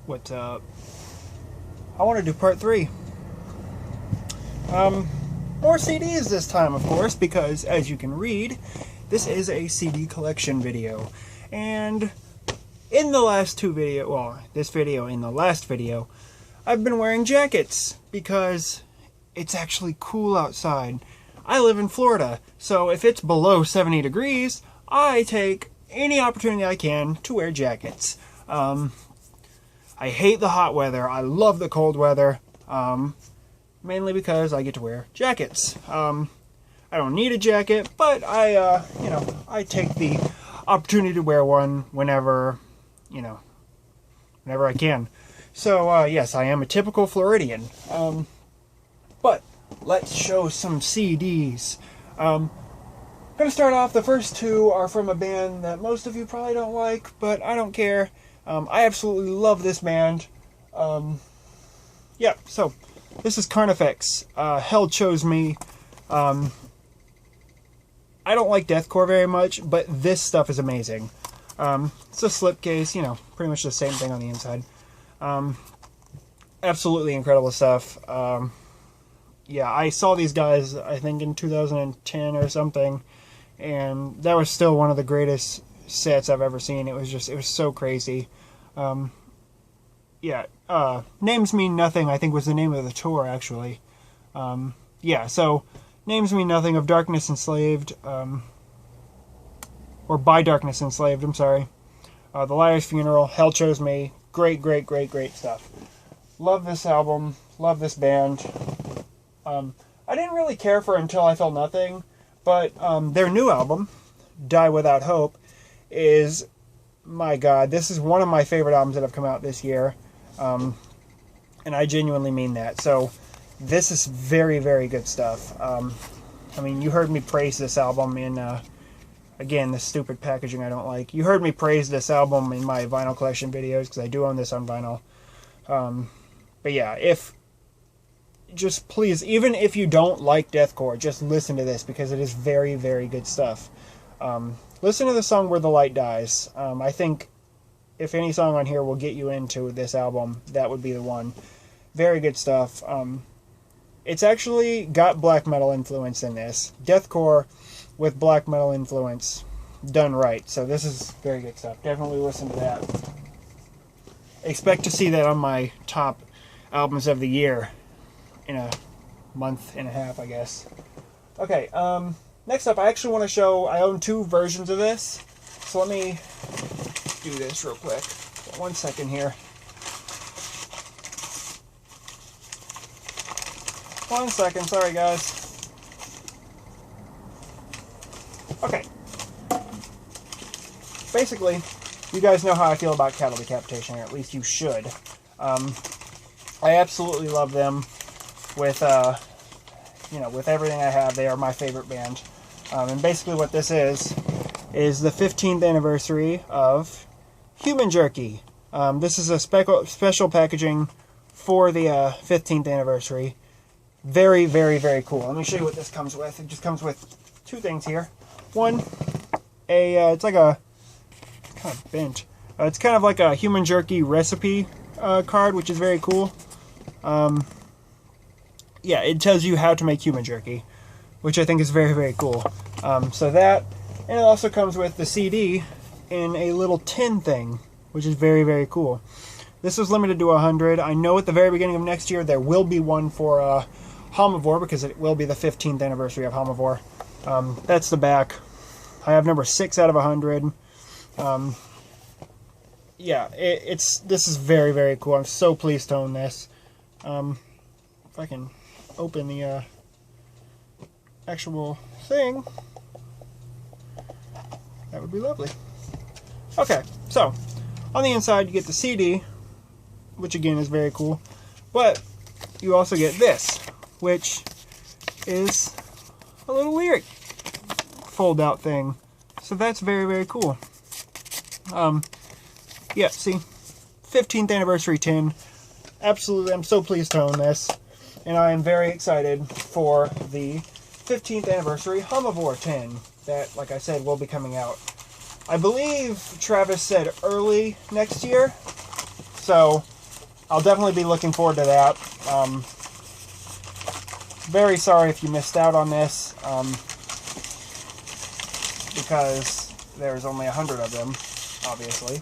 What's up? I want to do part 3. More CDs this time, of course, because as you can read, this is a CD collection video. And in the last two videos, well, this video and the last video, I've been wearing jackets because it's actually cool outside. I live in Florida, so if it's below 70 degrees, I take any opportunity I can to wear jackets. I hate the hot weather. I love the cold weather, mainly because I get to wear jackets. I don't need a jacket, but I take the opportunity to wear one whenever I can. So, yes, I am a typical Floridian. But let's show some CDs. I'm going to start off, the first two are from a band that most of you probably don't like, but I don't care. I absolutely love this band. Yeah, so this is Carnifex. Hell Chose Me. I don't like deathcore very much, but this stuff is amazing. It's a slipcase, pretty much the same thing on the inside. Absolutely incredible stuff. Yeah, I saw these guys, I think, in 2010 or something, and that was still one of the greatest sets I've ever seen. It was so crazy. Yeah, Names Mean Nothing, I think, was the name of the tour, actually. Yeah, so Names Mean Nothing of Darkness Enslaved, or By Darkness Enslaved, I'm sorry. The Liar's Funeral, Hell Chose Me. Great, great, great, great stuff. Love this album. Love this band. I didn't really care for Until I Felt Nothing, but their new album, Die Without Hope, is, my God, this is one of my favorite albums that have come out this year. And I genuinely mean that. So this is very, very good stuff. I mean, you heard me praise this album in, again, the stupid packaging I don't like. You heard me praise this album in my vinyl collection videos, because I do own this on vinyl. But yeah, just please, even if you don't like deathcore, just listen to this, because it is very, very good stuff. Listen to the song Where the Light Dies. I think if any song on here will get you into this album, that would be the one. Very good stuff. It's actually got black metal influence in this. Deathcore with black metal influence done right. So this is very good stuff. Definitely listen to that. Expect to see that on my top albums of the year in a month and a half, I guess. Okay, next up, I actually want to show, I own two versions of this. So let me do this real quick. 1 second here. 1 second, sorry guys. Okay. Basically, you guys know how I feel about cattle decapitation, or at least you should. I absolutely love them. With with everything I have, they are my favorite band. And basically what this is the 15th anniversary of Human Jerky. This is a special packaging for the 15th anniversary. Very, very, very cool. Let me show you what this comes with. It just comes with two things here. One, it's like a, kind of bent. It's kind of like a Human Jerky recipe card, which is very cool. Yeah, it tells you how to make human jerky, which I think is very, very cool. So that, and it also comes with the CD in a little tin thing, which is very, very cool. This is limited to 100. I know at the very beginning of next year there will be one for Homivore, because it will be the 15th anniversary of Homivore. That's the back. I have number 6 out of 100. Yeah, this is very, very cool. I'm so pleased to own this. If I can open the actual thing, that would be lovely. Okay, so on the inside you get the CD, which again is very cool, but you also get this, which is a little lyric fold out thing. So that's very, very cool. Yeah, see, 15th anniversary tin. Absolutely, I'm so pleased to own this. And I am very excited for the 15th anniversary Homivore tin that, like I said, will be coming out. I believe Travis said early next year. So I'll definitely be looking forward to that. Very sorry if you missed out on this, because there's only 100 of them, obviously.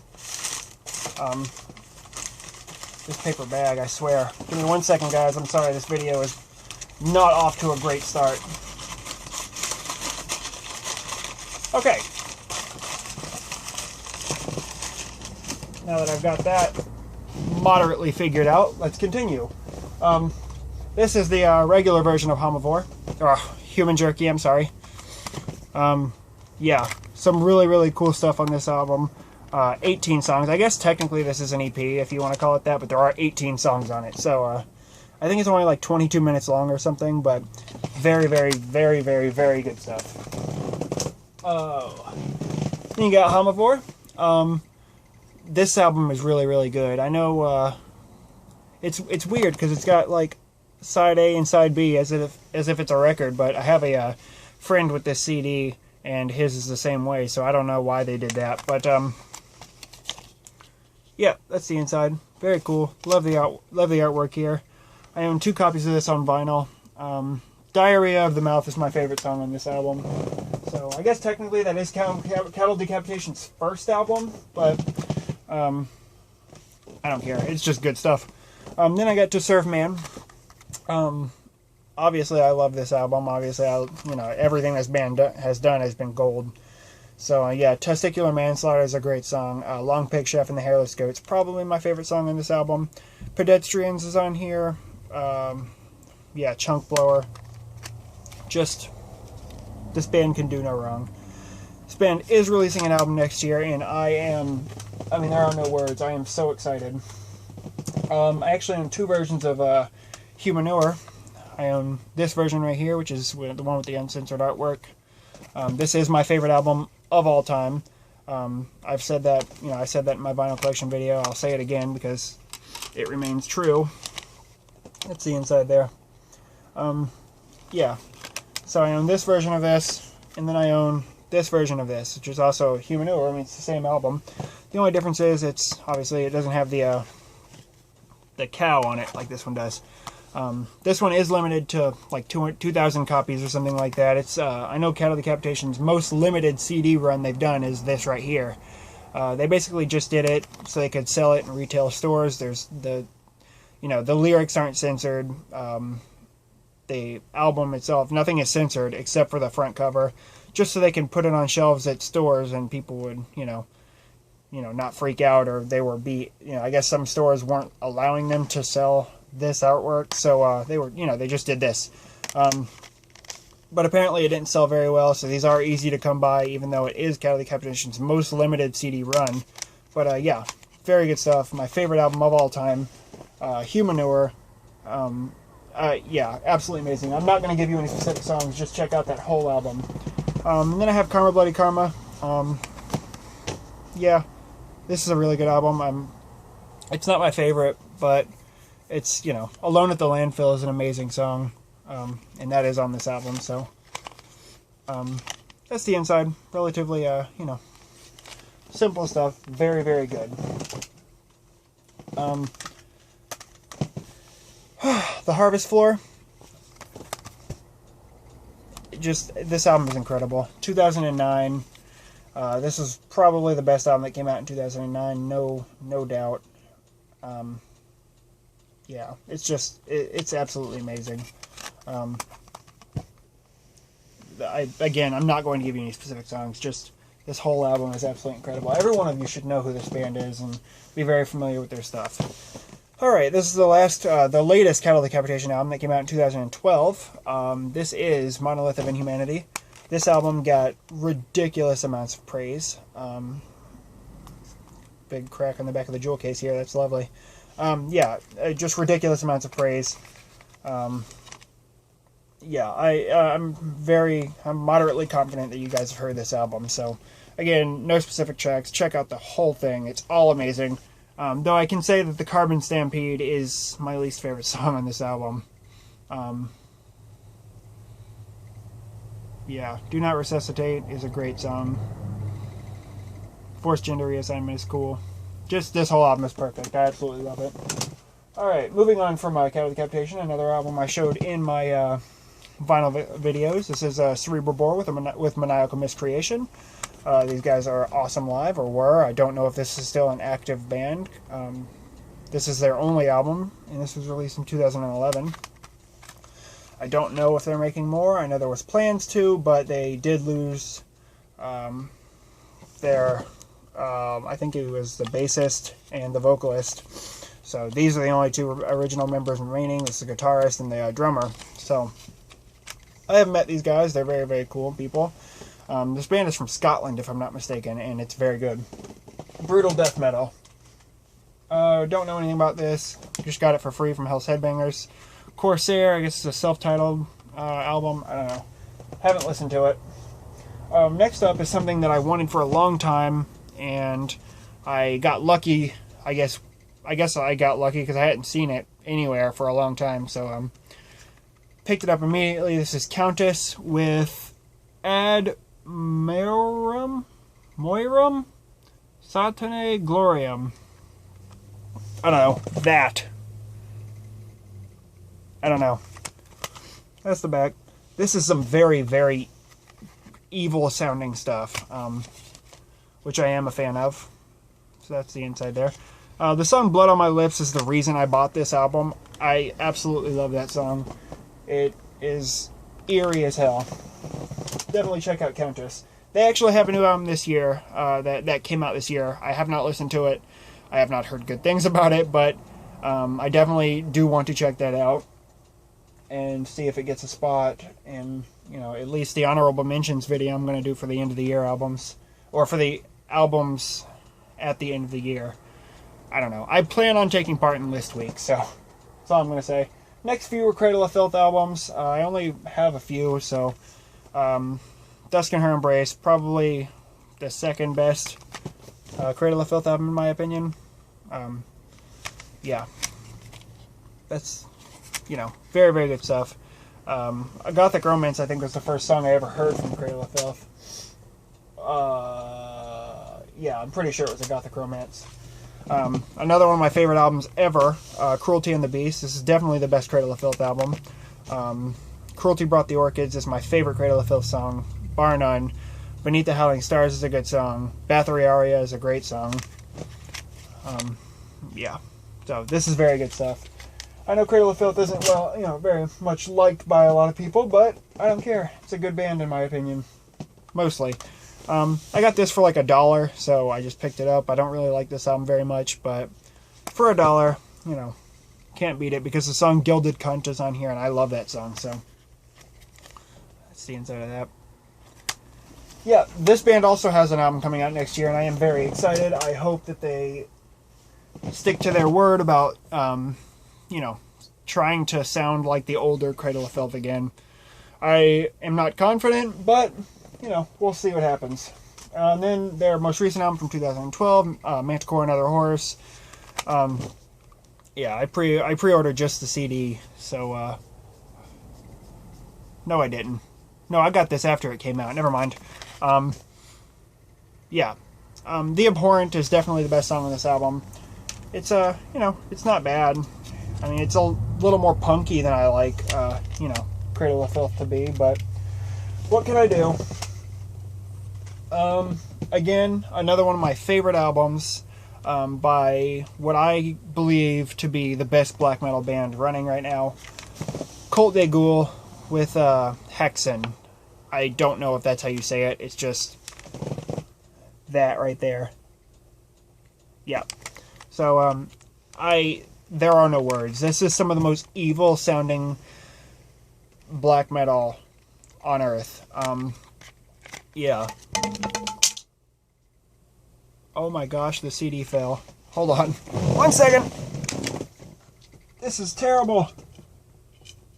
This paper bag, I swear. Give me 1 second, guys. I'm sorry, this video is not off to a great start. Okay. Now that I've got that moderately figured out, let's continue. This is the regular version of Homivore, or Human Jerky, I'm sorry. Yeah, some really, really cool stuff on this album. 18 songs. I guess technically this is an EP, if you want to call it that, but there are 18 songs on it. So, I think it's only like 22 minutes long or something, but very, very, very, very, very good stuff. Then you got Homivore. This album is really, really good. I know, it's weird because it's got like side A and side B as if it's a record, but I have a friend with this CD and his is the same way, so I don't know why they did that, but yeah, that's the inside. Very cool. Love the artwork here. I own 2 copies of this on vinyl. Diarrhea of the Mouth is my favorite song on this album. So I guess technically that is Cattle Decapitation's first album, but I don't care. It's just good stuff. Then I got To Serve Man. Obviously I love this album. Obviously, everything this band has done has been gold. So yeah, Testicular Manslaughter is a great song. Long Pig Chef and the Hairless Goat's probably my favorite song on this album. Pedestrians is on here. Yeah, Chunk Blower. Just, this band can do no wrong. This band is releasing an album next year, and there are no words. I am so excited. I actually own 2 versions of Humanure. I own this version right here, which is the one with the uncensored artwork. This is my favorite album of all time. I've said that, I said that in my vinyl collection video. I'll say it again because it remains true. That's the inside there. Yeah. So I own this version of this, and then I own this version of this, which is also Humanure. I mean, it's the same album. The only difference is it doesn't have the cow on it like this one does. This one is limited to like 2,000 copies or something like that. It's I know Cattle Decapitation's most limited CD run they've done is this right here. They basically just did it so they could sell it in retail stores. There's the lyrics aren't censored. The album itself, nothing is censored except for the front cover, just so they can put it on shelves at stores and people would, not freak out, or they were I guess some stores weren't allowing them to sell this artwork, so they just did this. But apparently it didn't sell very well, so these are easy to come by, even though it is Cattle Decapitation's most limited CD run. But yeah, very good stuff. My favorite album of all time, Humanure. Yeah, absolutely amazing. I'm not going to give you any specific songs, just check out that whole album. And then I have Karma Bloody Karma. Yeah, this is a really good album. It's not my favorite, but it's, Alone at the Landfill is an amazing song, and that is on this album, so that's the inside. Relatively, simple stuff. Very, very good. The Harvest Floor. This album is incredible. 2009. This is probably the best album that came out in 2009. No doubt. Yeah, it's absolutely amazing. Again, I'm not going to give you any specific songs. Just this whole album is absolutely incredible. Every one of you should know who this band is and be very familiar with their stuff. Alright, this is the latest Cattle Decapitation album that came out in 2012. This is Monolith of Inhumanity. This album got ridiculous amounts of praise. Big crack on the back of the jewel case here, that's lovely. Yeah, just ridiculous amounts of praise. Yeah, I'm moderately confident that you guys have heard this album. So, again, no specific tracks. Check out the whole thing. It's all amazing. Though I can say that the Carbon Stampede is my least favorite song on this album. Yeah, Do Not Resuscitate is a great song. Forced Gender Reassignment is cool. Just this whole album is perfect. I absolutely love it. Alright, moving on from Cat of Decapitation, another album I showed in my vinyl videos. This is Cerebral Bore with Maniacal Miscreation. These guys are awesome live, or were. I don't know if this is still an active band. This is their only album, and this was released in 2011. I don't know if they're making more. I know there was plans to, but they did lose their, I think it was the bassist and the vocalist. So these are the only two original members remaining. This is the guitarist and the drummer. So I have met these guys. They're very, very cool people. This band is from Scotland, if I'm not mistaken, and it's very good. Brutal death metal. Don't know anything about this. Just got it for free from Hell's Headbangers. Corsair, I guess it's a self-titled album. I don't know. Haven't listened to it. Next up is something that I wanted for a long time, and I got lucky. I guess I got lucky because I hadn't seen it anywhere for a long time. So picked it up immediately. This is Countess with Ad Moirum Satanae Gloriam. I don't know. That. I don't know. That's the back. This is some very, very evil sounding stuff, which I am a fan of. So that's the inside there. The song Blood on My Lips is the reason I bought this album. I absolutely love that song. It is eerie as hell. Definitely check out Countess. They actually have a new album this year that came out this year. I have not listened to it. I have not heard good things about it, but I definitely do want to check that out and see if it gets a spot in, you know, at least the honorable mentions video I'm going to do for the end of the year albums, or for the albums at the end of the year. I don't know. I plan on taking part in List Week, so that's all I'm going to say. Next few are Cradle of Filth albums. I only have a few, so Dusk and Her Embrace, probably the second best Cradle of Filth album in my opinion. Yeah. That's, you know, very, very good stuff. A Gothic Romance, I think, was the first song I ever heard from Cradle of Filth. Yeah, I'm pretty sure it was A Gothic Romance. Another one of my favorite albums ever, Cruelty and the Beast. This is definitely the best Cradle of Filth album. Cruelty Brought the Orchids is my favorite Cradle of Filth song, bar none. Beneath the Howling Stars is a good song. Bathory Aria is a great song. Yeah, so this is very good stuff. I know Cradle of Filth isn't, well, you know, very much liked by a lot of people, but I don't care. It's a good band in my opinion, mostly. I got this for like $1, so I just picked it up. I don't really like this album very much, but for $1, you know, can't beat it, because the song Gilded Cunt is on here, and I love that song, so that's the inside of that. Yeah, this band also has an album coming out next year, and I am very excited. I hope that they stick to their word about, you know, trying to sound like the older Cradle of Filth again. I am not confident, but, you know, we'll see what happens. And then their most recent album from 2012, Manticore and Other Horrors. Yeah, I pre-ordered just the CD, so, no, I didn't. No, I got this after it came out. Never mind. Yeah. The Abhorrent is definitely the best song on this album. It's, you know, it's not bad. I mean, it's a little more punky than I like, you know, Cradle of Filth to be, but what can I do? Again, another one of my favorite albums, by what I believe to be the best black metal band running right now, Cult de Ghoul with, Hexen. I don't know if that's how you say it. It's just that right there. Yeah. So, there are no words. This is some of the most evil sounding black metal on earth. Yeah. Oh my gosh, the CD fell. Hold on. 1 second. This is terrible.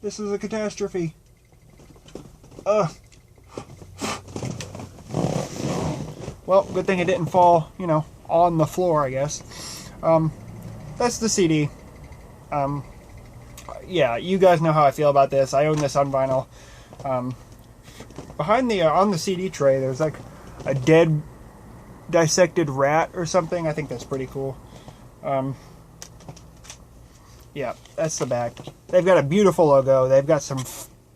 This is a catastrophe. Well, good thing it didn't fall, you know, on the floor, I guess. That's the CD. Yeah, you guys know how I feel about this. I own this on vinyl. Behind the, on the CD tray, there's like a dead dissected rat or something. I think that's pretty cool. Yeah, that's the back. They've got a beautiful logo. They've got some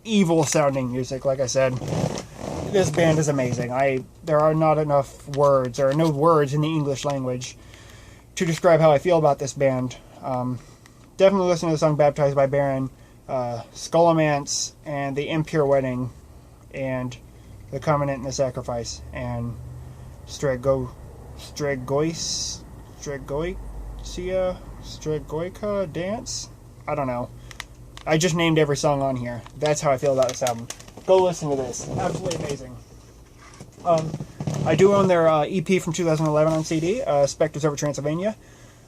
evil sounding music, like I said. This band is amazing. There are not enough words, or no words in the English language to describe how I feel about this band. Definitely listen to the song Baptized by Baron, Scholomance, and The Impure Wedding, and The Covenant and the Sacrifice, and Stregoica Dance? I don't know. I just named every song on here. That's how I feel about this album. Go listen to this. Absolutely amazing. I do own their EP from 2011 on CD, Spectres Over Transylvania.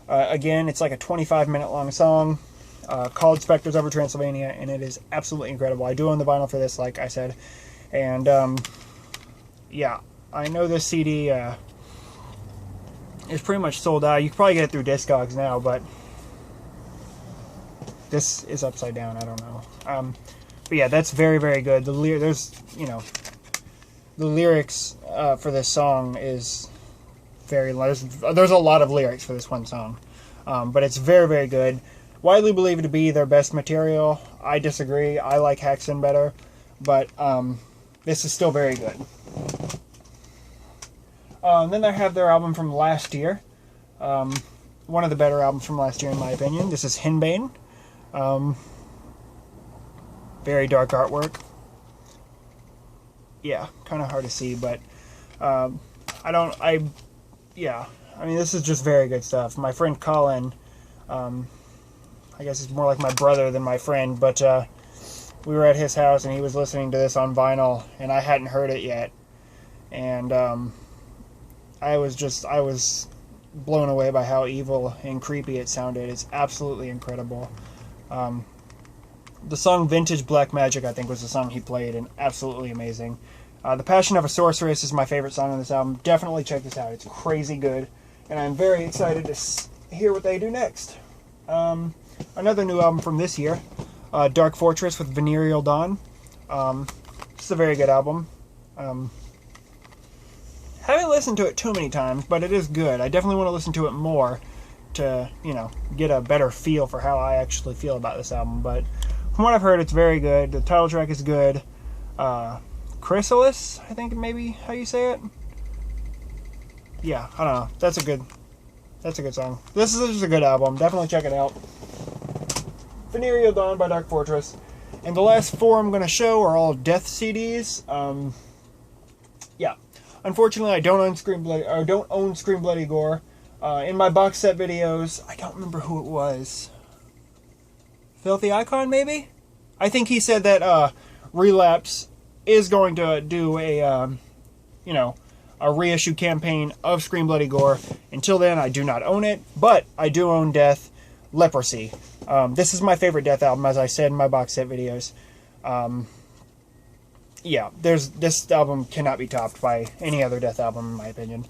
Again, it's like a 25-minute long song called Spectres Over Transylvania, and it is absolutely incredible. I do own the vinyl for this, like I said. And, yeah, I know this CD is pretty much sold out. You can probably get it through Discogs now, but this is upside down. I don't know. But yeah, that's very, very good. The lyrics for this song is there's a lot of lyrics for this one song, but it's very, very good. Widely believed to be their best material. I disagree. I like Haxan better, but this is still very good. Then they have their album from last year. One of the better albums from last year, in my opinion. This is Henbane. Very dark artwork. Yeah, kind of hard to see, but yeah. I mean, this is just very good stuff. My friend Colin, I guess he's more like my brother than my friend, but we were at his house and he was listening to this on vinyl, and I hadn't heard it yet. And I was blown away by how evil and creepy it sounded. It's absolutely incredible. The song Vintage Black Magic, I think, was the song he played, and absolutely amazing. The Passion of a Sorceress is my favorite song on this album. Definitely check this out. It's crazy good, and I'm very excited to hear what they do next. Another new album from this year, Dark Fortress with Venereal Dawn. It's a very good album. Haven't listened to it too many times, but it is good. I definitely want to listen to it more to, get a better feel for how I actually feel about this album. But from what I've heard, it's very good. The title track is good. Chrysalis, I think maybe how you say it. Yeah, I don't know. That's a good song. This is just a good album. Definitely check it out. Venereal Dawn by Dark Fortress. And the last four I'm going to show are all Death CDs. Yeah. Unfortunately, I don't own Scream Bloody Gore. In my box set videos, I don't remember who it was. Filthy Icon, maybe? I think he said that Relapse is going to do a reissue campaign of Scream Bloody Gore. Until then, I do not own it, but I do own Death Leprosy. This is my favorite Death album, as I said in my box set videos. Yeah, this album cannot be topped by any other Death album, in my opinion.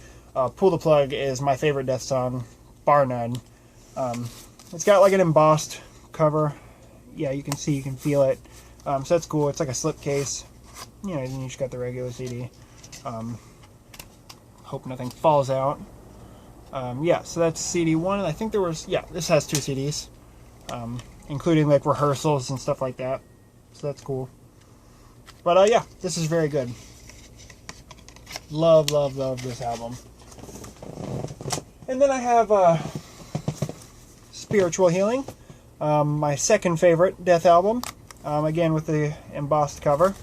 Pull the Plug is my favorite Death song, bar none. It's got like an embossed cover. Yeah, you can feel it. So that's cool. It's like a slipcase. Then you just got the regular CD. Hope nothing falls out. Yeah, so that's CD 1. And I think this has 2 CDs. Including like rehearsals and stuff like that. So that's cool. But yeah, this is very good. Love, love, love this album. And then I have Spiritual Healing, my second favorite Death album, again with the embossed cover.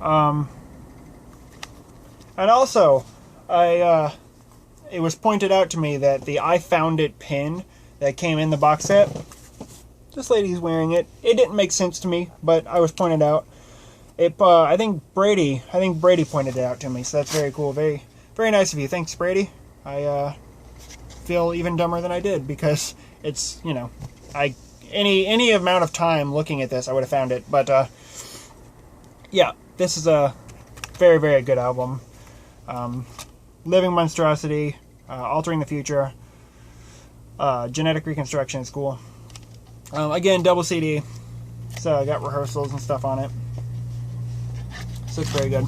And also, it was pointed out to me that the I Found It pin that came in the box set, this lady's wearing it. It didn't make sense to me, but I was pointed out. I think Brady pointed it out to me, so that's very cool. Very, very nice of you. Thanks, Brady. I feel even dumber than I did, because it's, any amount of time looking at this, I would have found it. But, yeah, this is a very, very good album. Living Monstrosity, Altering the Future, Genetic Reconstruction is cool. Again, double CD, so I got rehearsals and stuff on it. So it's very good.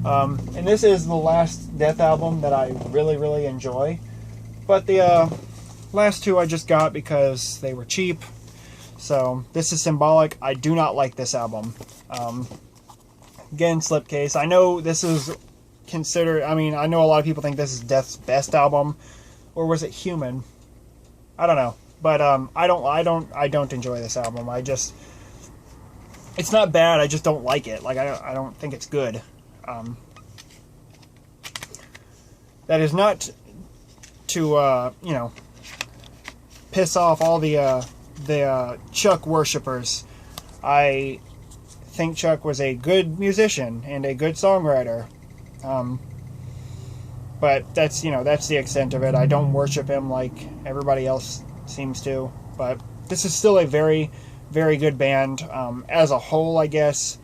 And this is the last Death album that I really, really enjoy. But the last two I just got because they were cheap. So this is Symbolic. I do not like this album. Again, Slipcase. I know this is considered, I mean, I know a lot of people think this is Death's best album, or was it Human? I don't know, but I don't enjoy this album. It's not bad. I just don't like it. Like I don't think it's good. That is not to you know, piss off all the Chuck worshippers. I think Chuck was a good musician and a good songwriter. But that's, you know, that's the extent of it. I don't worship him like everybody else seems to. But this is still a very, very good band. As a whole, I guess.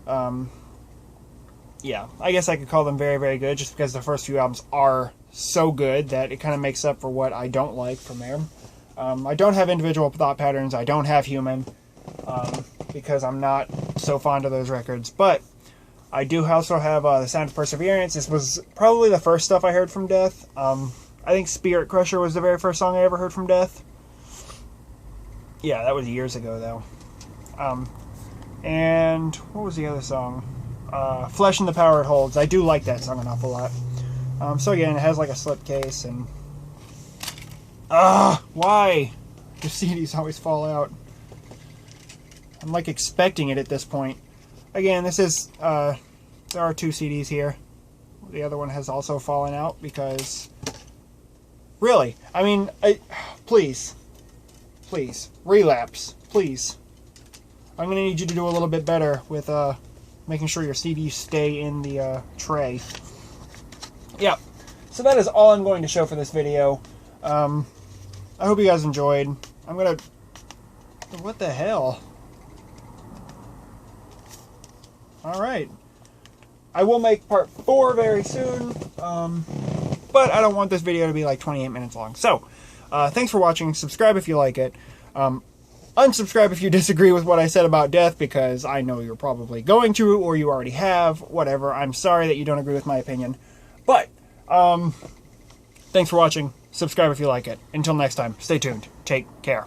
Yeah, I guess I could call them very, very good, just because the first few albums are so good that it kind of makes up for what I don't like from there. I don't have Individual Thought Patterns. I don't have Human, because I'm not so fond of those records. But I do also have The Sound of Perseverance. This was probably the first stuff I heard from Death. I think Spirit Crusher was the very first song I ever heard from Death. Yeah, that was years ago, though. And what was the other song? Flesh and the Power It Holds. I do like that song an awful lot. So again, it has like a slipcase and... why? The CDs always fall out. I'm like expecting it at this point. Again, this is, there are 2 CDs here. The other one has also fallen out because... Really? I mean, please. Please. Relapse. Please. I'm going to need you to do a little bit better with making sure your CDs stay in the tray. Yeah. So that is all I'm going to show for this video. I hope you guys enjoyed. I'm going to... What the hell? Alright. I will make part 4 very soon, but I don't want this video to be like 28 minutes long. So, thanks for watching. Subscribe if you like it. Unsubscribe if you disagree with what I said about Death, because I know you're probably going to, or you already have. Whatever. I'm sorry that you don't agree with my opinion. But, thanks for watching. Subscribe if you like it. Until next time, stay tuned. Take care.